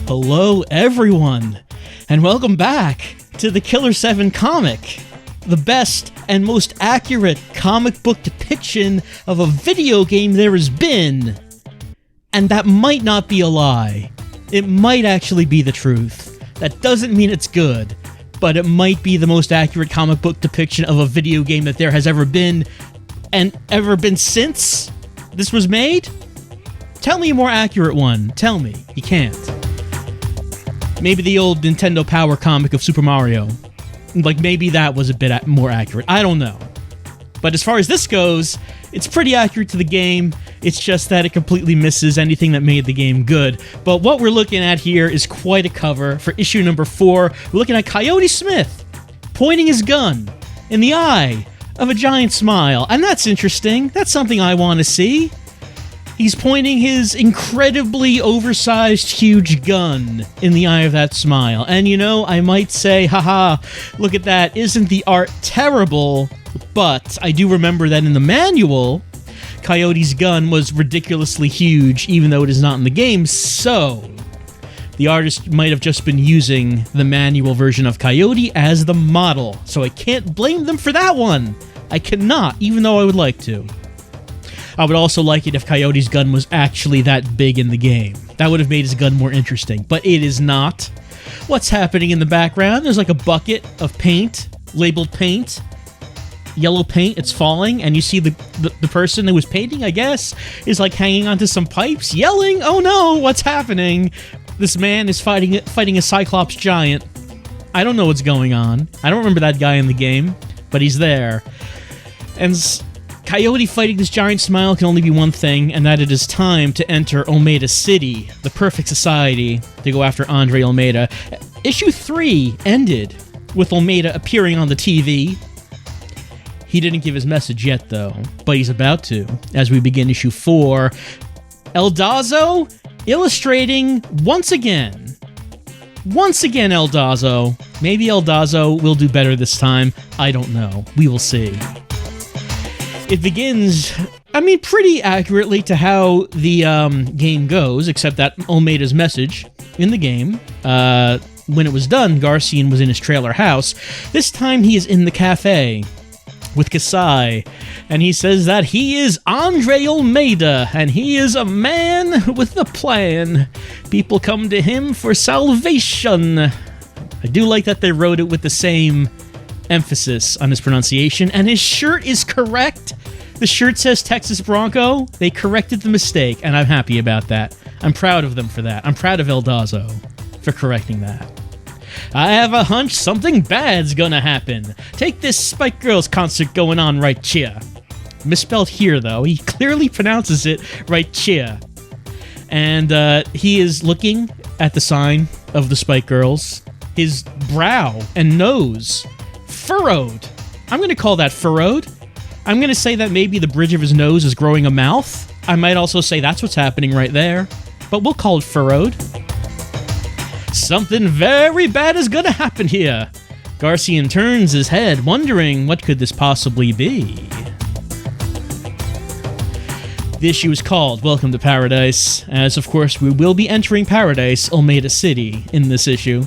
Hello everyone, and welcome back to the Killer7 comic, the best and most accurate comic book depiction of a video game there has been. And that might not be a lie. It might actually be the truth. That doesn't mean it's good, but it might be the most accurate comic book depiction of a video game that there has ever been, and ever been since this was made? Tell me a more accurate one. Tell me. You can't. Maybe the old Nintendo Power comic of Super Mario. Like, maybe that was a bit more accurate. I don't know. But as far as this goes, it's pretty accurate to the game. It's just that it completely misses anything that made the game good. But what we're looking at here is quite a cover for issue number 4. We're looking at Coyote Smith pointing his gun in the eye of a giant smile. And that's interesting. That's something I want to see. He's pointing his incredibly oversized, huge gun in the eye of that smile. And you know, I might say, haha, look at that, isn't the art terrible? But I do remember that in the manual, Coyote's gun was ridiculously huge, even though it is not in the game, so the artist might have just been using the manual version of Coyote as the model. So I can't blame them for that one. I cannot, even though I would like to. I would also like it if Coyote's gun was actually that big in the game. That would have made his gun more interesting, but it is not. What's happening in the background? There's like a bucket of paint, labeled paint, yellow paint, it's falling, and you see the person who was painting, I guess, is like hanging onto some pipes, yelling, oh no, what's happening? This man is fighting a Cyclops giant. I don't know what's going on. I don't remember that guy in the game, but he's there. And Coyote fighting this giant smile can only be one thing, and that it is time to enter Ulmeyda City, the perfect society, to go after Andre Ulmeyda. Issue 3 ended with Ulmeyda appearing on the TV. He didn't give his message yet, though, but he's about to, as we begin issue 4. El Dazo illustrating once again. Once again, El Dazo. Maybe El Dazo will do better this time. I don't know. We will see. It begins, I mean, pretty accurately to how the game goes, except that Ulmeyda's message in the game, when it was done, Garcian was in his trailer house. This time he is in the cafe with Kasai, and he says that he is Andre Ulmeyda, and he is a man with a plan. People come to him for salvation. I do like that they wrote it with the same emphasis on his pronunciation, and his shirt is correct. The shirt says Texas Bronco. They corrected the mistake, and I'm happy about that. I'm proud of them for that. I'm proud of El Dazo for correcting that. I have a hunch something bad's gonna happen. Take this Spike Girls concert going on right here. Misspelled here, though. He clearly pronounces it right here. And he is looking at the sign of the Spike Girls. His brow and nose furrowed. I'm going to call that furrowed. I'm going to say that maybe the bridge of his nose is growing a mouth. I might also say that's what's happening right there. But we'll call it furrowed. Something very bad is going to happen here. Garcian turns his head, wondering what could this possibly be. The issue is called Welcome to Paradise, as of course we will be entering Paradise, Ulmeyda City, in this issue.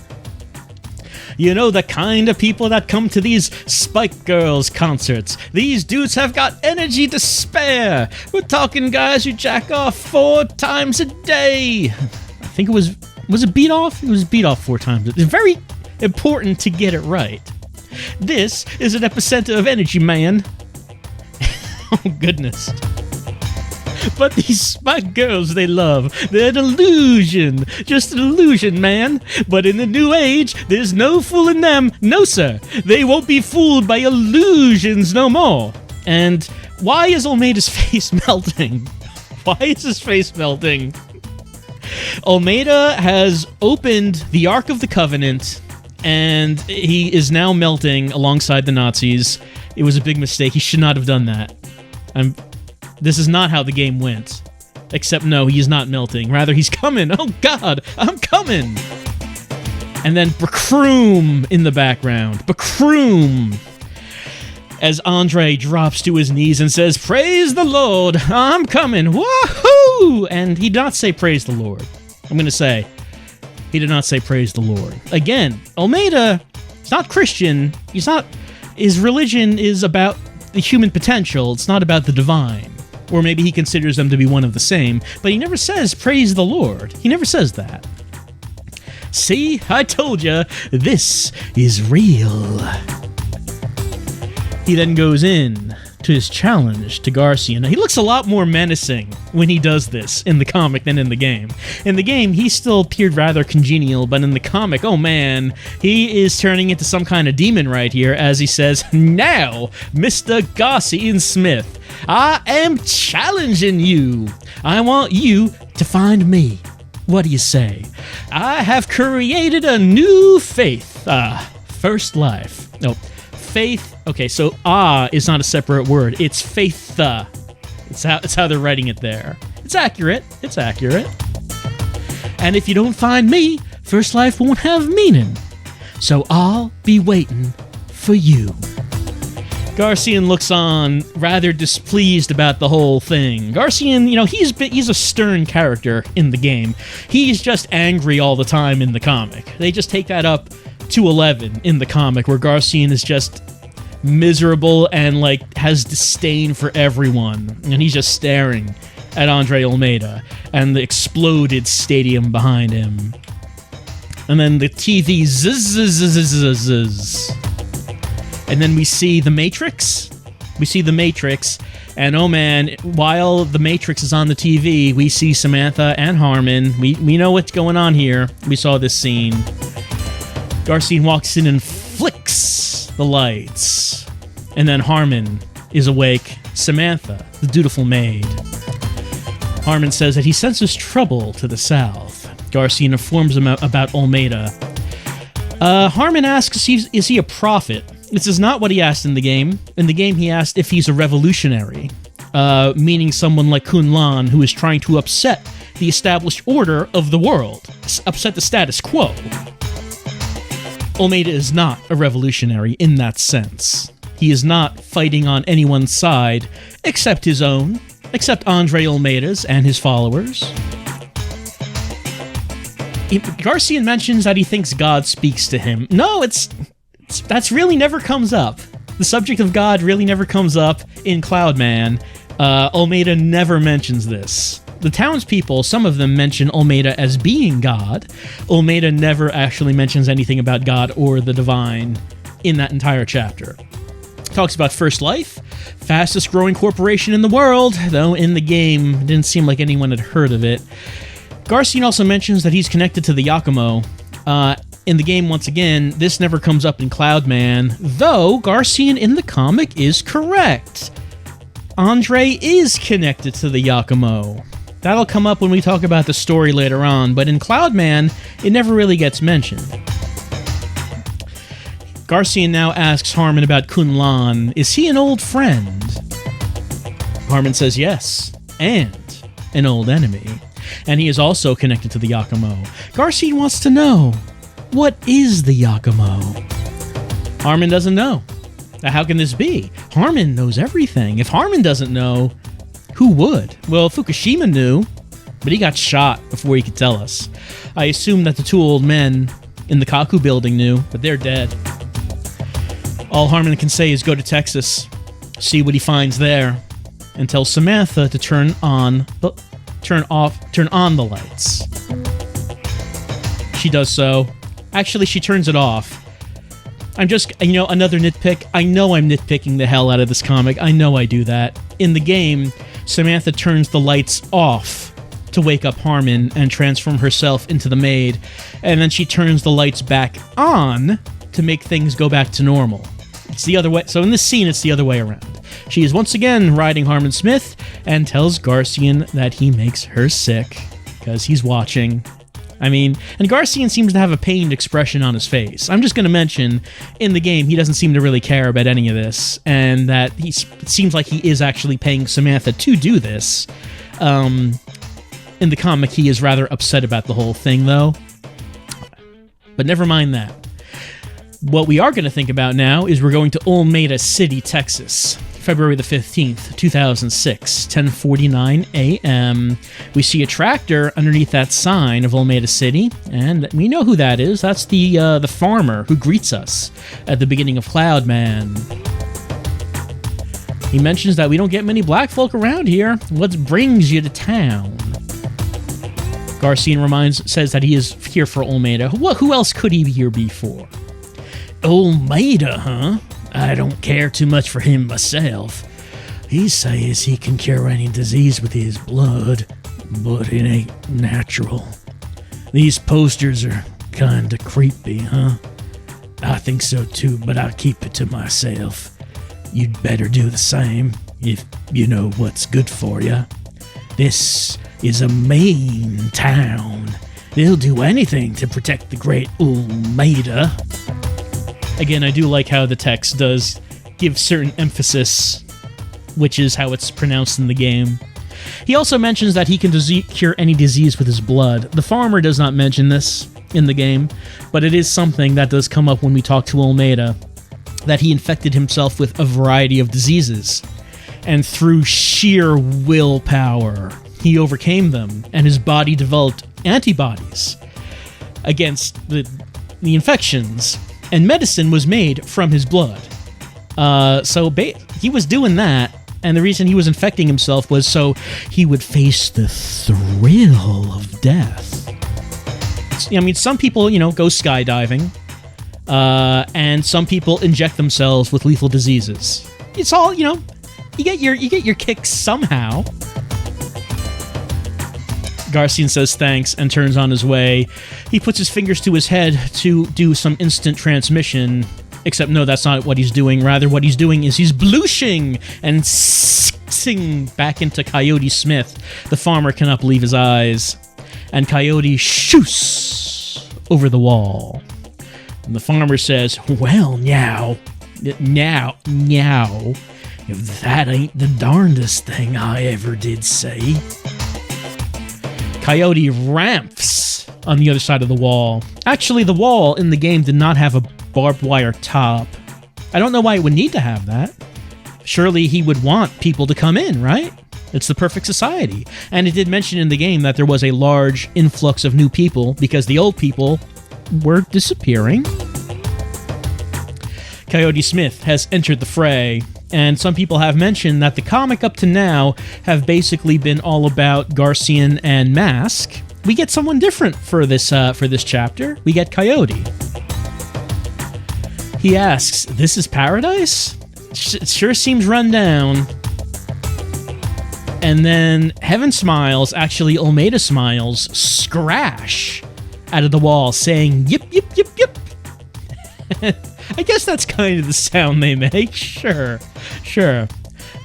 You know, the kind of people that come to these Spike Girls concerts. These dudes have got energy to spare. We're talking guys who jack off 4 times a day. I think it was it beat off? It was beat off 4 times. It's very important to get it right. This is an epicenter of energy, man. Oh, goodness. But these Spike Girls they love, they're an illusion. Just an illusion, man. But in the new age, there's no fooling them. No, sir. They won't be fooled by illusions no more. And why is Ulmeyda's face melting? Why is his face melting? Ulmeyda has opened the Ark of the Covenant, and he is now melting alongside the Nazis. It was a big mistake. He should not have done that. This is not how the game went. Except, no, he is not melting. Rather, he's coming. Oh, God, I'm coming. And then Bakroom in the background. Bakroom. As Andre drops to his knees and says, "Praise the Lord, I'm coming. Woohoo!" And he did not say praise the Lord. I'm going to say, He did not say praise the Lord. Again, Ulmeyda is not Christian. His religion is about the human potential. It's not about the divine. Or maybe he considers them to be one of the same, but he never says praise the Lord. He never says that. See, I told you, this is real. He then goes in to his challenge to Garcian. Now, he looks a lot more menacing when he does this in the comic than in the game. In the game, he still appeared rather congenial, but in the comic, oh man, he is turning into some kind of demon right here as he says, "Now, Mr. Garcian Smith, I am challenging you. I want you to find me. What do you say? I have created a new faith. First life." No, faith. Okay, so is not a separate word. It's faith. It's how they're writing it there. It's accurate. It's accurate. And if you don't find me, first life won't have meaning. So I'll be waiting for you. Garcian looks on, rather displeased about the whole thing. Garcian, he's a stern character in the game. He's just angry all the time in the comic. They just take that up to 11 in the comic, where Garcian is just miserable and, has disdain for everyone. And he's just staring at Andre Ulmeyda and the exploded stadium behind him. And then the TV zzz. And then we see the Matrix. And oh man, while the Matrix is on the TV, we see Samantha and Harmon. We know what's going on here. We saw this scene. Garcian walks in and flicks the lights. And then Harmon is awake. Samantha, the dutiful maid. Harmon says that he senses trouble to the south. Garcian informs him about Ulmeyda. Harmon asks, is he a prophet? This is not what he asked in the game. In the game, he asked if he's a revolutionary, meaning someone like Kun Lan who is trying to upset the established order of the world, upset the status quo. Ulmeyda is not a revolutionary in that sense. He is not fighting on anyone's side except his own, except Andre Ulmeyda's and his followers. Garcian mentions that he thinks God speaks to him. No, that's really never comes up. The subject of God really never comes up in Cloudman. Ulmeyda never mentions this. The townspeople, some of them mention Ulmeyda as being God. Ulmeyda never actually mentions anything about God or the divine in that entire chapter. Talks about First Life, fastest growing corporation in the world, though in the game it didn't seem like anyone had heard of it. Garcian also mentions that he's connected to the Yakumo. In the game, once again, this never comes up in Cloudman, though Garcian in the comic is correct. Andre is connected to the Yakumo. That'll come up when we talk about the story later on, but in Cloudman, it never really gets mentioned. Garcian now asks Harmon about Kun Lan. Is he an old friend? Harmon says yes, and an old enemy. And he is also connected to the Yakumo. Garcian wants to know, what is the Yakumo? Harmon doesn't know. How can this be? Harmon knows everything. If Harmon doesn't know, who would? Well, Fukushima knew, but he got shot before he could tell us. I assume that the two old men in the Kaku building knew, but they're dead. All Harmon can say is go to Texas, see what he finds there, and tell Samantha to turn on the lights. She does so. Actually, she turns it off. I'm just, another nitpick. I know I'm nitpicking the hell out of this comic. I know I do that. In the game, Samantha turns the lights off to wake up Harmon and transform herself into the maid, and then she turns the lights back on to make things go back to normal. It's the other way. So in this scene, it's the other way around. She is once again riding Harmon Smith and tells Garcian that he makes her sick because he's watching. And Garcian seems to have a pained expression on his face. I'm just going to mention, in the game, he doesn't seem to really care about any of this, and that it seems like he is actually paying Samantha to do this. In the comic, he is rather upset about the whole thing, though. But never mind that. What we are going to think about now is we're going to Ulmeyda City, Texas. February the 15th, 2006, 10:49 a.m. We see a tractor underneath that sign of Ulmeyda City, and we know who that is. That's the farmer who greets us at the beginning of Cloudman. He mentions that we don't get many black folk around here. What brings you to town? Garcian says that he is here for Ulmeyda. Who else could he here be for? Ulmeyda, huh? I don't care too much for him myself. He says he can cure any disease with his blood, but it ain't natural. These posters are kinda creepy, huh? I think so too, but I'll keep it to myself. You'd better do the same, if you know what's good for you. This is a mean town. They'll do anything to protect the great Ulmeyda. Again, I do like how the text does give certain emphasis, which is how it's pronounced in the game. He also mentions that he can cure any disease with his blood. The farmer does not mention this in the game, but it is something that does come up when we talk to Ulmeyda, that he infected himself with a variety of diseases, and through sheer willpower, he overcame them, and his body developed antibodies against the infections, and medicine was made from his blood. He was doing that, and the reason he was infecting himself was so he would face the thrill of death. I mean, some people, go skydiving, and some people inject themselves with lethal diseases. It's all, you get your kicks somehow. Garcian says thanks and turns on his way. He puts his fingers to his head to do some instant transmission, except no, that's not what he's doing. Rather, what he's doing is he's blooshing and sing back into Coyote Smith. The farmer cannot believe his eyes, and Coyote shoots over the wall. And the farmer says, well, now, if that ain't the darndest thing I ever did say. Coyote ramps on the other side of the wall. Actually, the wall in the game did not have a barbed wire top. I don't know why it would need to have that. Surely he would want people to come in, right? It's the perfect society. And it did mention in the game that there was a large influx of new people because the old people were disappearing. Coyote Smith has entered the fray, and some people have mentioned that the comic up to now have basically been all about Garcian and Mask. We get someone different for this chapter. We get Coyote. He asks, "This is paradise? It sure seems run down." And then Heaven smiles, actually Ulmeyda smiles, scratch out of the wall, saying, "Yip, yip, yip, yip." I guess that's kind of the sound they make. Sure.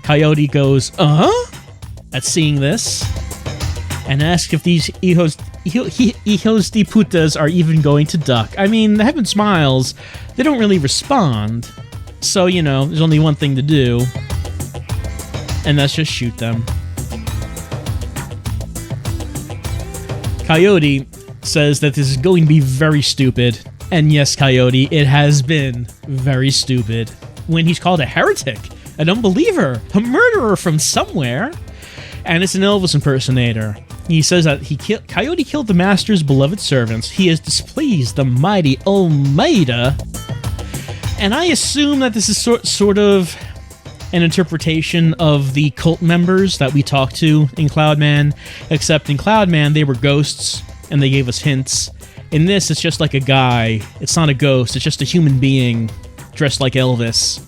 Coyote goes, "Uh-huh?" at seeing this, and asks if these hijos de putas are even going to duck. I mean, the Heaven smiles, they don't really respond. So, there's only one thing to do, and that's just shoot them. Coyote says that this is going to be very stupid. And yes, Coyote, it has been very stupid. When he's called a heretic, an unbeliever, a murderer from somewhere, and it's an Elvis impersonator. He says that Coyote killed the master's beloved servants. He has displeased the mighty Ulmeyda. And I assume that this is sort of an interpretation of the cult members that we talked to in Cloudman, except in Cloudman they were ghosts, and they gave us hints. In this, it's just like a guy. It's not a ghost, it's just a human being dressed like Elvis.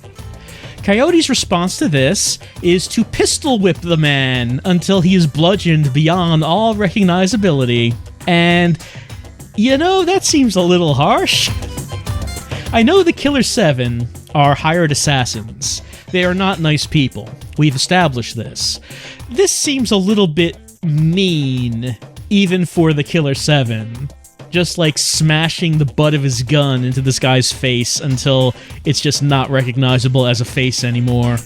Coyote's response to this is to pistol whip the man until he is bludgeoned beyond all recognizability. And, that seems a little harsh. I know the Killer7 are hired assassins. They are not nice people. We've established this. This seems a little bit mean, even for the Killer7. Just like smashing the butt of his gun into this guy's face until it's just not recognizable as a face anymore.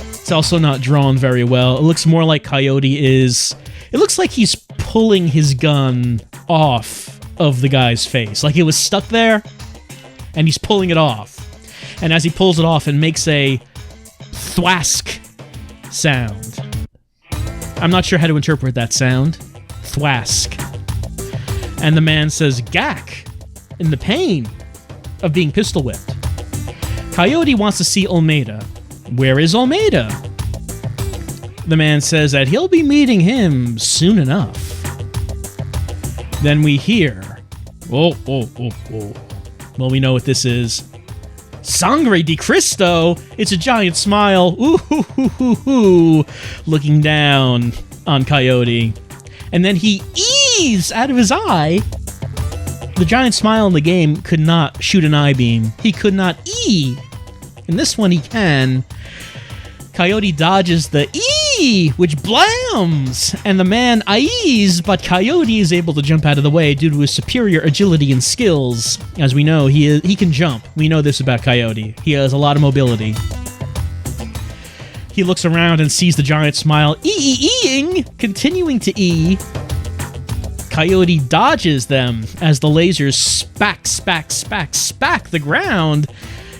It's also not drawn very well. It looks more like Coyote is... It looks like he's pulling his gun off of the guy's face. Like it was stuck there, and he's pulling it off. And as he pulls it off, it makes a thwask sound. I'm not sure how to interpret that sound. Thwask. And the man says, "Gack," in the pain of being pistol whipped. Coyote wants to see Ulmeyda. Where is Ulmeyda? The man says that he'll be meeting him soon enough. Then we hear, oh. Well, we know what this is. Sangre de Cristo! It's a giant smile, ooh, looking down on Coyote. And then he ees out of his eye. The giant smile in the game could not shoot an eye beam. He could not E. In this one, he can. Coyote dodges the E, which blams! And the man Ies, but Coyote is able to jump out of the way due to his superior agility and skills. As we know, he can jump. We know this about Coyote. He has a lot of mobility. He looks around and sees the giant smile E-E-E-ing, continuing to E. Coyote dodges them as the lasers spack the ground.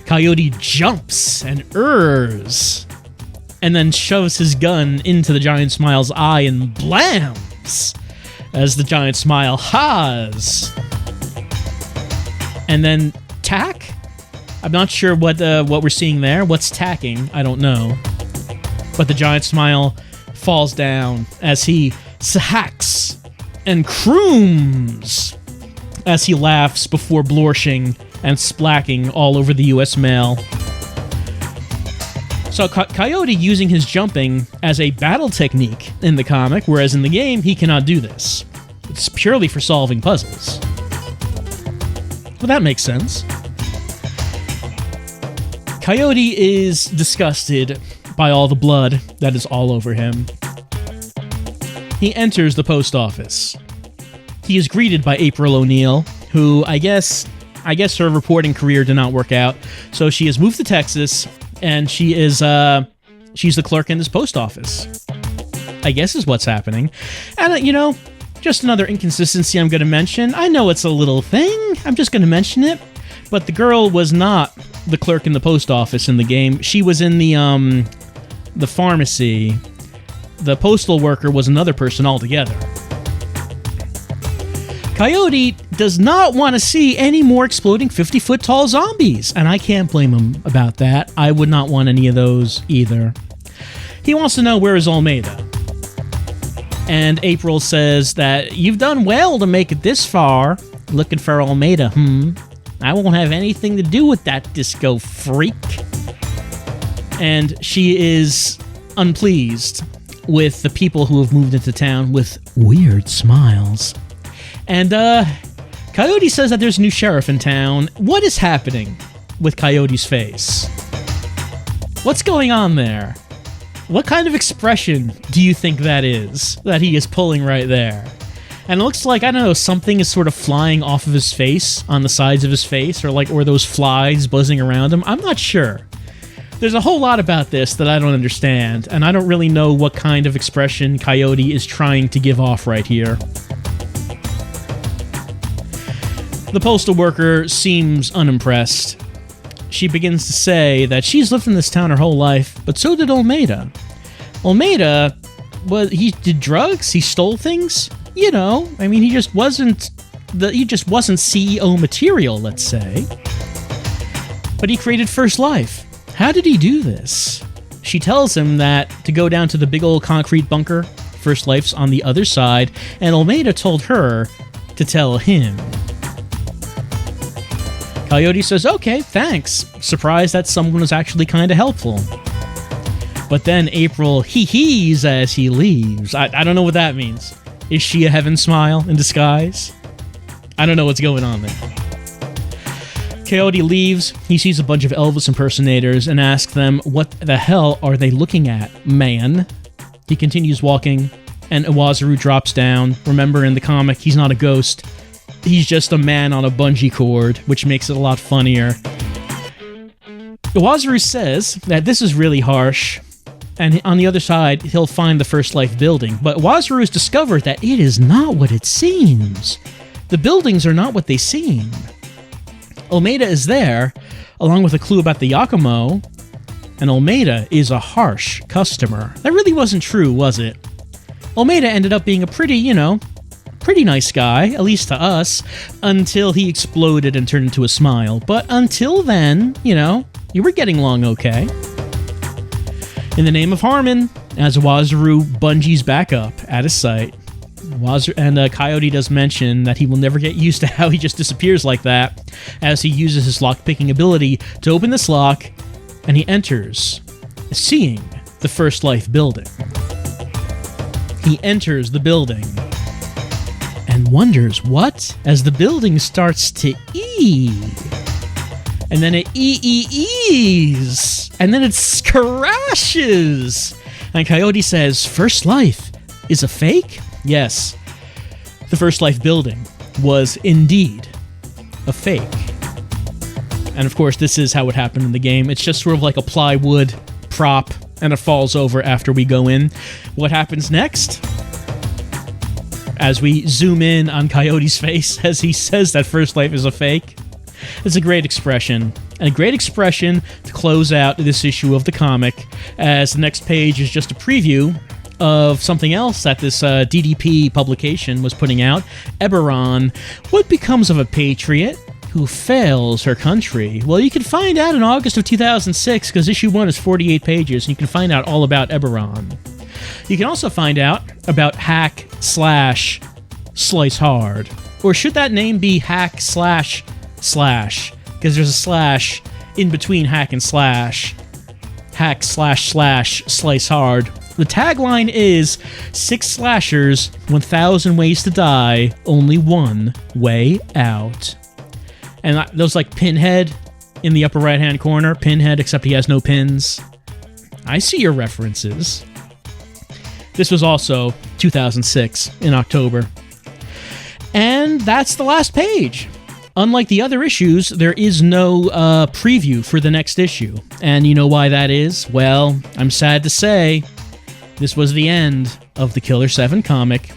Coyote jumps and errs, and then shoves his gun into the giant smile's eye and blams as the giant smile ha's. And then tack? I'm not sure what we're seeing there. What's tacking? I don't know. But the giant smile falls down as he hacks and crooms as he laughs before blorshing and splacking all over the U.S. mail. So Coyote using his jumping as a battle technique in the comic, whereas in the game, he cannot do this. It's purely for solving puzzles. Well, that makes sense. Coyote is disgusted by all the blood that is all over him. He enters the post office. He is greeted by April O'Neil, who I guess her reporting career did not work out, so she has moved to Texas, and she's the clerk in this post office. I guess is what's happening. And, just another inconsistency I'm going to mention. I know it's a little thing. I'm just going to mention it. But the girl was not the clerk in the post office in the game. She was in the pharmacy. The postal worker was another person altogether. Coyote does not want to see any more exploding 50-foot-tall zombies, and I can't blame him about that. I would not want any of those either. He wants to know where is Ulmeyda. And April says that you've done well to make it this far. Looking for Ulmeyda, I won't have anything to do with that disco freak. And she is unpleased with the people who have moved into town with weird smiles. And Coyote says that there's a new sheriff in town. What is happening with Coyote's face? What's going on there? What kind of expression do you think that is that he is pulling right there? And it looks like, I don't know, something is sort of flying off of his face, on the sides of his face, or those flies buzzing around him. I'm not sure. There's a whole lot about this that I don't understand, and I don't really know what kind of expression Coyote is trying to give off right here. The postal worker seems unimpressed. She begins to say that she's lived in this town her whole life, but so did Ulmeyda. Ulmeyda, he did drugs? He stole things? He just wasn't CEO material, let's say. But he created First Life. How did he do this? She tells him that to go down to the big old concrete bunker, First Life's on the other side, and Ulmeyda told her to tell him. Coyote says, okay, thanks. Surprised that someone was actually kind of helpful. But then April hee-hees as he leaves. I don't know what that means. Is she a heaven smile in disguise? I don't know what's going on there. Coyote leaves. He sees a bunch of Elvis impersonators and asks them, what the hell are they looking at, man? He continues walking, and Iwasaru drops down. Remember, in the comic, he's not a ghost. He's just a man on a bungee cord, which makes it a lot funnier. Iwasaru says that this is really harsh, and on the other side, he'll find the First Life building. But Iwasaru has discovered that it is not what it seems. The buildings are not what they seem. Ulmeyda is there, along with a clue about the Yakumo, and Ulmeyda is a harsh customer. That really wasn't true, was it? Ulmeyda ended up being a pretty nice guy, at least to us, until he exploded and turned into a smile. But until then, you were getting along okay. In the name of Harmon, as Wazuru bungees back up at his sight, Coyote does mention that he will never get used to how he just disappears like that, as he uses his lock-picking ability to open this lock, and he enters, seeing the First Life building. He enters the building and wonders what as the building starts to E. And then it e's, and then it crashes. And Coyote says, First Life is a fake? Yes, the First Life building was indeed a fake. And of course, this is how it happened in the game. It's just sort of like a plywood prop, and it falls over after we go in. What happens next? As we zoom in on Coyote's face as he says that First Life is a fake, it's a great expression, and a great expression to close out this issue of the comic, as the next page is just a preview of something else that this DDP publication was putting out, Eberron, What Becomes of a Patriot Who Fails Her Country? Well, you can find out in August of 2006, because issue 1 is 48 pages, and you can find out all about Eberron. You can also find out about hack/slice hard. Or should that name be hack/slash? Because there's a slash in between hack and slash. Hack/slice hard. The tagline is 6 slashers, 1,000 ways to die, only one way out. And those like Pinhead in the upper right-hand corner. Pinhead, except he has no pins. I see your references. This was also 2006 in October. And that's the last page. Unlike the other issues, there is no preview for the next issue. And you know why that is? Well, I'm sad to say, this was the end of the Killer7 comic.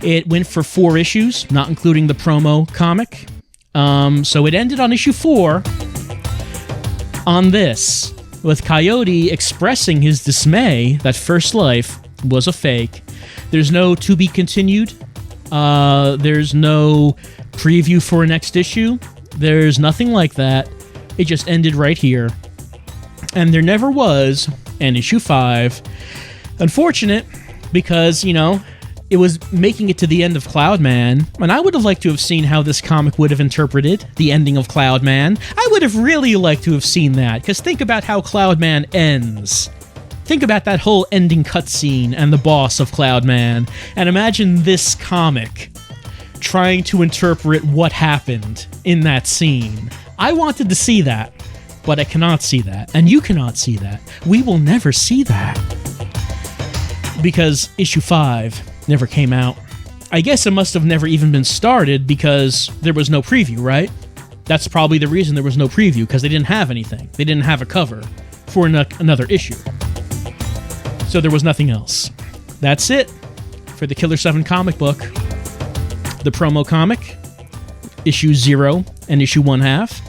It went for 4 issues, not including the promo comic. So it ended on issue 4 on this, with Coyote expressing his dismay that First Life was a fake. There's no to be continued. There's no preview for a next issue. There's nothing like that. It just ended right here. And there never was an issue 5. Unfortunate, because, it was making it to the end of Cloudman, and I would have liked to have seen how this comic would have interpreted the ending of Cloudman. I would have really liked to have seen that, because think about how Cloudman ends. Think about that whole ending cutscene and the boss of Cloudman, and imagine this comic trying to interpret what happened in that scene. I wanted to see that, but I cannot see that, and you cannot see that. We will never see that. Because issue 5 never came out. I guess it must have never even been started because there was no preview, right? That's probably the reason there was no preview, because they didn't have anything. They didn't have a cover for another issue. So there was nothing else. That's it for the Killer7 comic book. The promo comic, issue 0 and issue 1/2,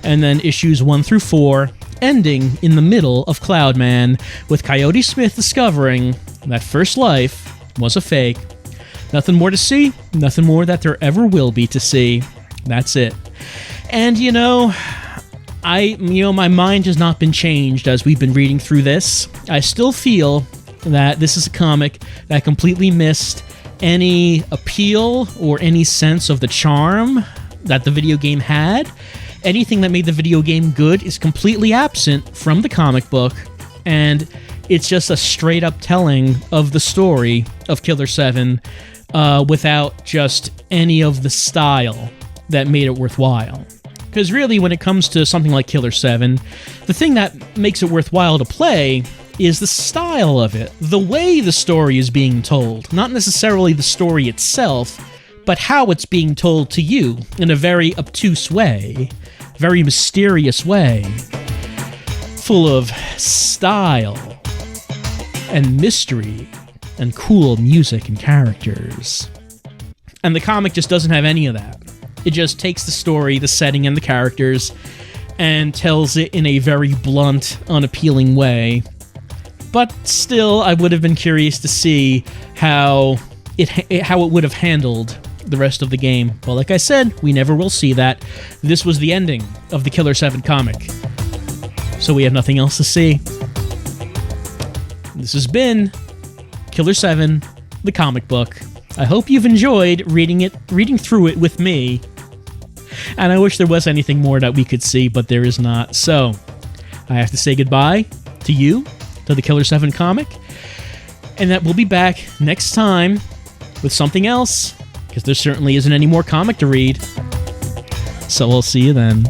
and then issues 1 through 4, ending in the middle of Cloudman, with Coyote Smith discovering that First Life was a fake. Nothing more to see, nothing more that there ever will be to see. That's it. And my mind has not been changed as we've been reading through this. I still feel that this is a comic that completely missed any appeal or any sense of the charm that the video game had. Anything that made the video game good is completely absent from the comic book, and it's just a straight-up telling of the story of Killer7 without just any of the style that made it worthwhile. Because really, when it comes to something like Killer7, the thing that makes it worthwhile to play is the style of it, the way the story is being told, not necessarily the story itself, but how it's being told to you in a very obtuse way, very mysterious way, full of style and mystery and cool music and characters. And the comic just doesn't have any of that. It just takes the story, the setting, and the characters and tells it in a very blunt, unappealing way. But still, I would have been curious to see how it would have handled the rest of the game. But like I said, we never will see that. This was the ending of the Killer7 comic. So we have nothing else to see. This has been Killer7, the comic book. I hope you've enjoyed reading through it with me. And I wish there was anything more that we could see, but there is not. So, I have to say goodbye to you, to the Killer7 comic, and that we'll be back next time with something else, because there certainly isn't any more comic to read. So, I'll see you then.